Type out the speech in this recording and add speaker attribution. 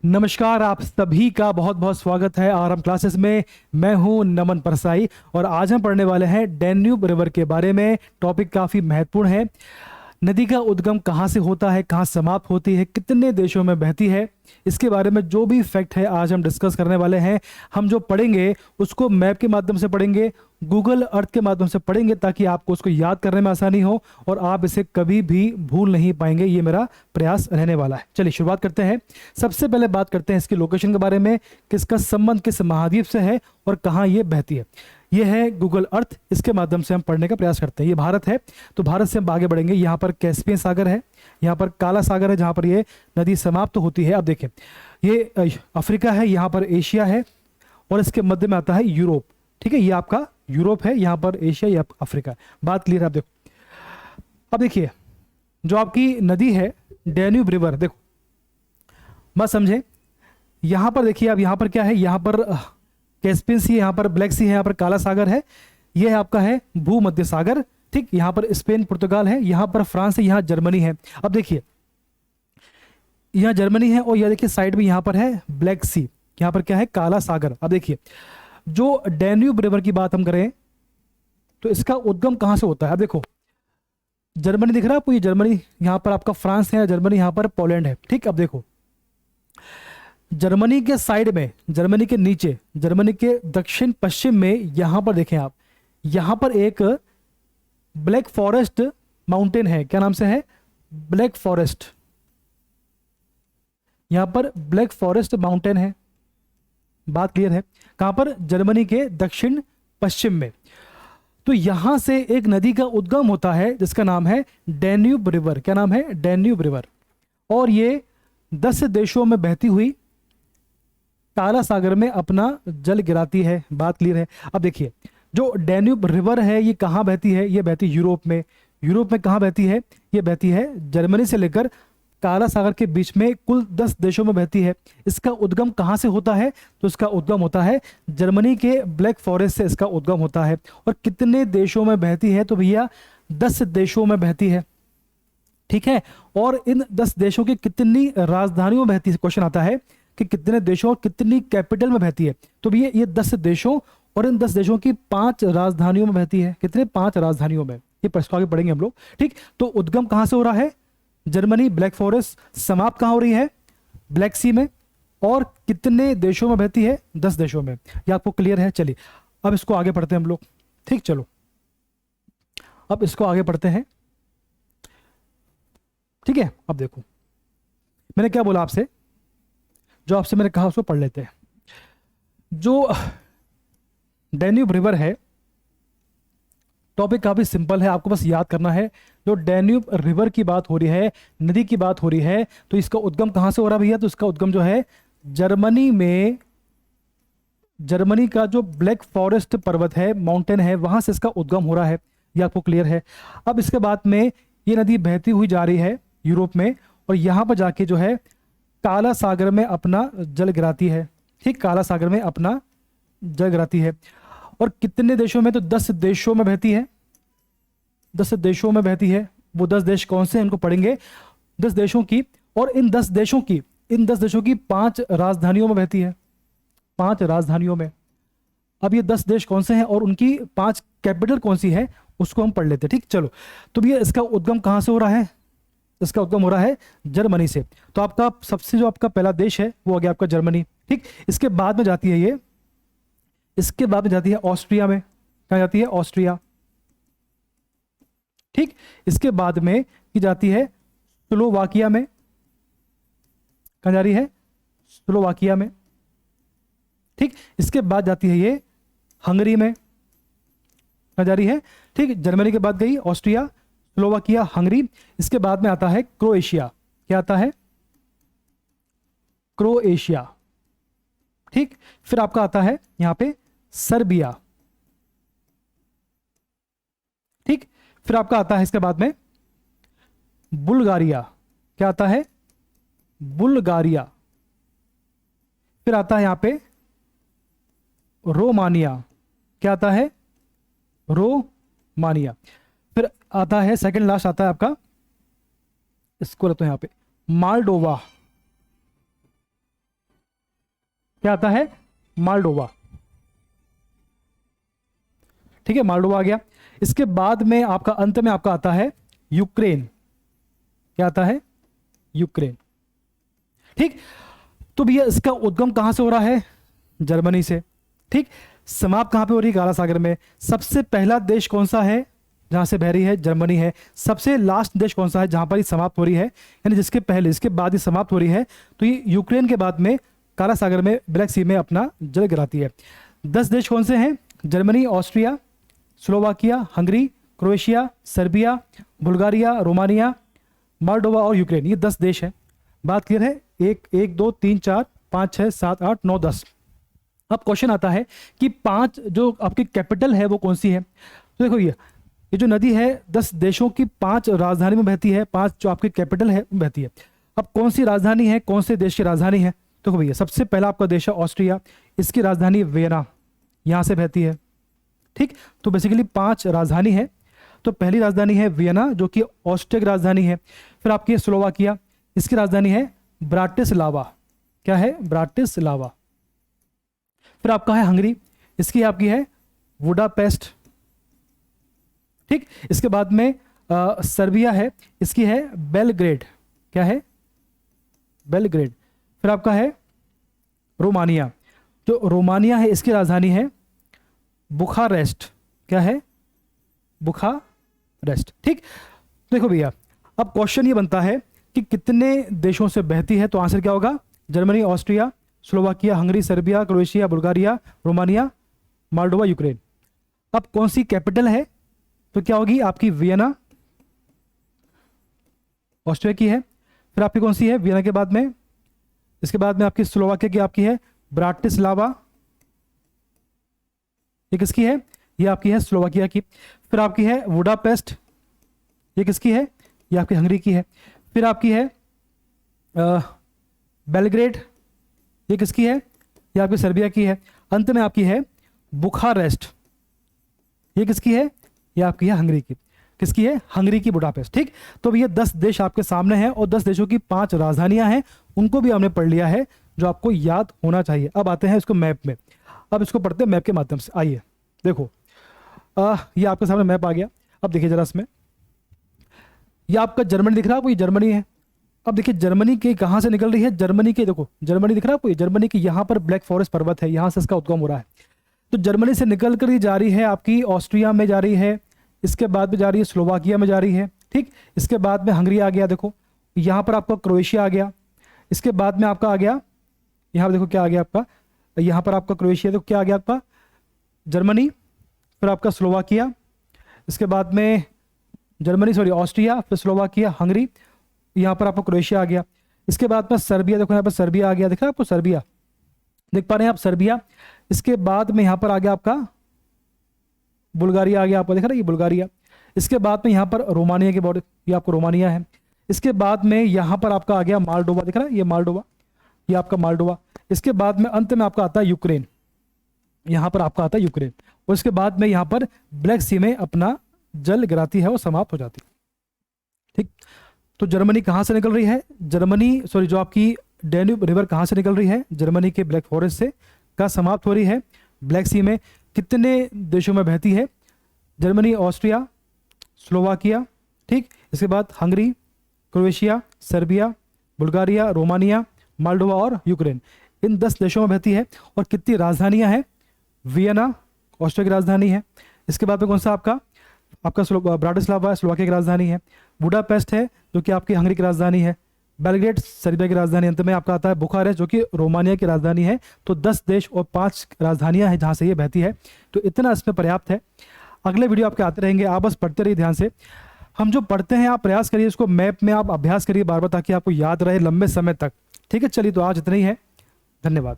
Speaker 1: नमस्कार, आप सभी का बहुत बहुत स्वागत है आरएम क्लासेस में। मैं हूं नमन परसाई और आज हम पढ़ने वाले हैं डैन्यूब रिवर के बारे में। टॉपिक काफ़ी महत्वपूर्ण है। नदी का उद्गम कहाँ से होता है, कहाँ समाप्त होती है, कितने देशों में बहती है, इसके बारे में जो भी फैक्ट है आज हम डिस्कस करने वाले हैं। हम जो पढ़ेंगे उसको मैप के माध्यम से पढ़ेंगे, गूगल अर्थ के माध्यम से पढ़ेंगे, ताकि आपको उसको याद करने में आसानी हो और आप इसे कभी भी भूल नहीं पाएंगे। ये मेरा प्रयास रहने वाला है। चलिए शुरुआत करते हैं। सबसे पहले बात करते हैं इसकी लोकेशन के बारे में, किसका संबंध किस महाद्वीप से है और कहाँ ये बहती है। ये है गूगल अर्थ, इसके माध्यम से हम पढ़ने का प्रयास करते हैं। ये भारत है, तो भारत से हम आगे बढ़ेंगे। यहाँ पर कैस्पियन सागर है, यहाँ पर काला सागर है जहाँ पर ये नदी समाप्त होती है। अब देखें, ये अफ्रीका है, यहाँ पर एशिया है और इसके मध्य में आता है यूरोप। ठीक है, ये आपका यूरोप है, यहाँ पर एशिया, या अफ्रीका। बात क्लियर है। आप देखो, अब देखिए जो आपकी नदी है डैन्यूब रिवर, देखो मत समझे। यहाँ पर देखिए, अब यहाँ पर क्या है, यहाँ पर कैस्पियन सी है, यहाँ पर ब्लैक सी है, यहाँ पर काला सागर है, ये आपका है भूमध्य सागर। ठीक, यहाँ पर स्पेन पुर्तगाल है, यहाँ पर फ्रांस है, यहाँ जर्मनी है। अब देखिए यहाँ जर्मनी है और यह देखिए साइड में यहाँ पर है ब्लैक सी, यहाँ पर क्या है काला सागर। अब देखिए जो डैन्यूब रिवर की बात हम करें तो इसका उद्गम कहाँ से होता है। अब देखो जर्मनी दिख रहा है आपको, ये जर्मनी, यहाँ पर आपका फ्रांस है, जर्मनी, यहाँ पर पोलैंड है। ठीक, अब देखो जर्मनी के साइड में, जर्मनी के नीचे, जर्मनी के दक्षिण पश्चिम में यहां पर देखें आप, यहां पर एक ब्लैक फॉरेस्ट माउंटेन है। क्या नाम से है? Black forest. यहां पर ब्लैक फॉरेस्ट माउंटेन है। बात क्लियर है? कहां पर? जर्मनी के दक्षिण पश्चिम में। तो यहां से एक नदी का उद्गम होता है जिसका नाम है डैन्यूब रिवर। क्या नाम है? Danube river. और ये 10 देशों में बहती हुई काला सागर में अपना जल गिराती है। बात क्लियर है? अब देखिए जो डैन्यूब रिवर है ये कहाँ बहती है? ये बहती यूरोप में। यूरोप में कहाँ बहती है? ये बहती है जर्मनी से लेकर काला सागर के बीच में, कुल 10 देशों में बहती है। इसका उद्गम कहाँ से होता है? तो इसका उद्गम होता है जर्मनी के ब्लैक फॉरेस्ट से, इसका उद्गम होता है। और कितने देशों में बहती है? तो भैया 10 देशों में बहती है। ठीक है, और इन 10 देशों की कितनी राजधानियों में बहती है? क्वेश्चन आता है कि कितने देशों और कितनी कैपिटल में बहती है। तो भी ये 10 देशों और इन 10 देशों की 5 राजधानियों में बहती है। कितने? 5 राजधानियों में। ये प्रश्न आगे पढ़ेंगे हम लोग। ठीक, तो उद्गम कहां से हो रहा है? Germany, black forest. समाप्त कहां हो रही है? ब्लैक सी में। और कितने देशों में बहती है? 10 देशों में। ये आपको क्लियर है? चलिए अब इसको आगे पढ़ते हैं हम लोग। ठीक, चलो अब इसको आगे पढ़ते हैं। ठीक है, अब देखो मैंने क्या बोला आपसे, जो आपसे मैंने कहा उसको पढ़ लेते हैं। जो डैन्यूब रिवर है, टॉपिक काफी सिंपल है, आपको बस याद करना है। जो डैन्यूब रिवर की बात हो रही है, नदी की बात हो रही है, तो इसका उद्गम कहां से हो रहा है भैया? तो इसका उद्गम जो है जर्मनी में, जर्मनी का जो ब्लैक फॉरेस्ट पर्वत है, माउंटेन है, वहां से इसका उद्गम हो रहा है। ये आपको क्लियर है? अब इसके बाद में ये नदी बहती हुई जा रही है यूरोप में और यहां पर जाके जो है काला सागर में अपना जल गिराती है। ठीक, काला सागर में अपना जल गिराती है। और कितने देशों में? तो 10 देशों में बहती है। 10 देशों में बहती है। वो 10 देश कौन से हैं इनको पढ़ेंगे। 10 देशों की, और इन 10 देशों की 5 राजधानियों में बहती है। 5 राजधानियों में। अब ये 10 देश कौन से हैं और उनकी 5 कैपिटल कौन सी है उसको हम पढ़ लेते हैं। ठीक, चलो तो भैया इसका उद्गम कहां से हो रहा है? इसका उद्गम हो रहा है जर्मनी से। तो आपका सबसे जो आपका पहला देश है वो हो गया आपका जर्मनी। ठीक, इसके बाद में जाती है ये, इसके बाद में जाती है ऑस्ट्रिया में। कहाँ जाती है? ऑस्ट्रिया। ठीक, इसके बाद में की जाती है स्लोवाकिया में। कहाँ जा रही है? स्लोवाकिया में। ठीक, इसके बाद जाती है ये हंगरी में। कहाँ जा रही है? ठीक, जर्मनी के बाद गई ऑस्ट्रिया, स्लोवाकिया, हंगरी। इसके बाद में आता है क्रोएशिया। क्या आता है? क्रोएशिया। ठीक, फिर आपका आता है यहां पे सर्बिया। ठीक, फिर आपका आता है इसके बाद में बुल्गारिया। क्या आता है? बुल्गारिया। फिर आता है यहां पे रोमानिया। क्या आता है? रोमानिया। फिर आता है सेकंड लास्ट आता है आपका, इसको रखते हैं यहां पे, मालडोवा। क्या आता है? मालडोवा। ठीक है, मालडोवा आ गया। इसके बाद में आपका अंत में आपका आता है यूक्रेन। क्या आता है? यूक्रेन। ठीक, तो भैया इसका उद्गम कहां से हो रहा है? जर्मनी से। ठीक, समाप्त कहां पे हो रही है? काला सागर में। सबसे पहला देश कौन सा है जहां से बह रही है? जर्मनी है। सबसे लास्ट देश कौन सा है जहां पर ये समाप्त हो रही है, यानी जिसके पहले इसके बाद ये समाप्त हो रही है? तो ये यूक्रेन के बाद में काला सागर में, ब्लैक सी में अपना जल गिराती है। 10 देश कौन से हैं? Germany, Austria, Slovakia, Hungary, Croatia, Serbia, Bulgaria, Romania, Moldova और यूक्रेन। ये 10 देश हैं। बात क्लियर है? 1 2 3 4 5 6 7 8 9 10। अब क्वेश्चन आता है कि 5 जो आपकी कैपिटल है वो कौन सी है? तो देखो ये जो नदी है 10 देशों की 5 राजधानी में बहती है, 5 जो आपकी कैपिटल है वो बहती है। अब कौन सी राजधानी है, कौन से देश की राजधानी है? तो भैया सबसे पहला आपका देश है ऑस्ट्रिया, इसकी राजधानी वियना, यहाँ से बहती है। ठीक, तो बेसिकली 5 राजधानी है। तो पहली राजधानी है वियना जो कि ऑस्ट्रिया की राजधानी है। फिर आपकी है स्लोवाकिया, इसकी राजधानी है ब्राटिस्लावा। क्या है? ब्राटिस्लावा। फिर आपका है हंगरी, इसकी आपकी है बुडापेस्ट। ठीक, इसके बाद में सर्बिया है, इसकी है बेलग्रेड। क्या है? बेलग्रेड। फिर आपका है रोमानिया, जो रोमानिया है इसकी राजधानी है बुखारेस्ट। क्या है? बुखारेस्ट। ठीक, देखो भैया अब क्वेश्चन ये बनता है कि कितने देशों से बहती है, तो आंसर क्या होगा? Germany, Austria, Slovakia, Hungary, Serbia, Croatia, Bulgaria, Romania, Moldova, Ukraine. अब कौन सी कैपिटल है? तो क्या होगी आपकी? वियना, ऑस्ट्रिया की है। फिर आपकी कौन सी है वियना के बाद में? इसके बाद में आपकी स्लोवाकिया की आपकी है ब्राटिस्लावा। ये किसकी है? ये आपकी है स्लोवाकिया की। फिर आपकी है बुडापेस्ट, ये किसकी है? ये आपकी हंगरी की है। फिर आपकी है बेलग्रेड, ये किसकी है? ये आपकी सर्बिया की है। अंत में आपकी है बुखारेस्ट, ये किसकी है? ये आपकी है हंगरी की। किसकी है? हंगरी की बुडापेस्ट। ठीक, तो ये 10 देश आपके सामने हैं और 10 देशों की 5 राजधानियां हैं, उनको भी हमने पढ़ लिया है जो आपको याद होना चाहिए। अब आते हैं इसको मैप में। अब इसको पढ़ते हैं मैप के माध्यम से। आइए देखो, ये आपके सामने मैप आ गया। अब देखिए जरा इसमें, ये आपका जर्मनी दिख रहा है आपको? ये जर्मनी है। अब देखिए जर्मनी के कहाँ से निकल रही है? जर्मनी के, देखो जर्मनी दिख रहा है आपको? ये जर्मनी की यहाँ पर ब्लैक फॉरेस्ट पर्वत है, यहाँ से इसका उद्गम हो रहा है। तो जर्मनी से निकल कर ही जा रही है आपकी ऑस्ट्रिया में जा रही है, इसके बाद में जा रही है स्लोवाकिया में जा रही है। ठीक, इसके बाद में हंगरी आ गया, देखो यहाँ पर आपका क्रोएशिया आ गया। इसके बाद में आपका आ गया, यहाँ पर देखो क्या आ गया आपका, यहाँ पर आपका क्रोएशिया, देखो क्या आ गया आपका? जर्मनी। फिर आपका स्लोवाकिया, इसके बाद में जर्मनी सॉरी ऑस्ट्रिया, फिर स्लोवाकिया, हंगरी, यहाँ पर आपको क्रोएशिया आ गया। इसके बाद में सर्बिया, देखो यहाँ पर सर्बिया आ गया, दिख रहा है आपको? सर्बिया देख पा रहे हैं आप? सर्बिया। इसके बाद में यहाँ पर आ गया आपका बुल्गारिया आ गया, आपको दिख रहा है? ये बुल्गारिया। इसके बाद में यहाँ पर रोमानिया के बॉर्डर, ये आपको रोमानिया है। इसके बाद में यहाँ पर आपका आ गया मोल्डोवा, दिख रहा है? ये मोल्डोवा, ये आपका मोल्डोवा। इसके बाद में अंत में आपका आता है यूक्रेन, यहाँ पर आपका आता है यूक्रेन। और इसके बाद में यहाँ पर ब्लैक सी में अपना जल गिराती है और समाप्त हो जाती है। ठीक, तो जर्मनी कहाँ से निकल रही है? जर्मनी सॉरी जो आपकी डैन्यूब रिवर कहाँ से निकल रही है? जर्मनी के ब्लैक फॉरेस्ट से का समाप्त हो रही है ब्लैक सी में। कितने देशों में बहती है? जर्मनी, ऑस्ट्रिया, स्लोवाकिया, ठीक, इसके बाद Hungary, Croatia, Serbia, Bulgaria, Romania, Moldova और यूक्रेन। इन 10 देशों में बहती है। और कितनी राजधानियां हैं? वियना ऑस्ट्रिया की राजधानी है। इसके बाद में कौन सा आपका ब्राटिस्लावा स्लोवाकिया की राजधानी है। बुडापेस्ट है जो कि आपकी हंगरी की राजधानी है। बेलग्रेड सर्बिया की राजधानी। अंत में आपका आता है बुखारेस्ट जो कि रोमानिया की राजधानी है। तो 10 देश और 5 राजधानियां हैं जहां से ये बहती है। तो इतना इसमें पर्याप्त है। अगले वीडियो आपके आते रहेंगे, आप बस पढ़ते रहिए ध्यान से। हम जो पढ़ते हैं आप प्रयास करिए इसको मैप में आप अभ्यास करिए बार बार, ताकि आपको याद रहे लंबे समय तक। ठीक है, चलिए तो आज इतना ही है। धन्यवाद।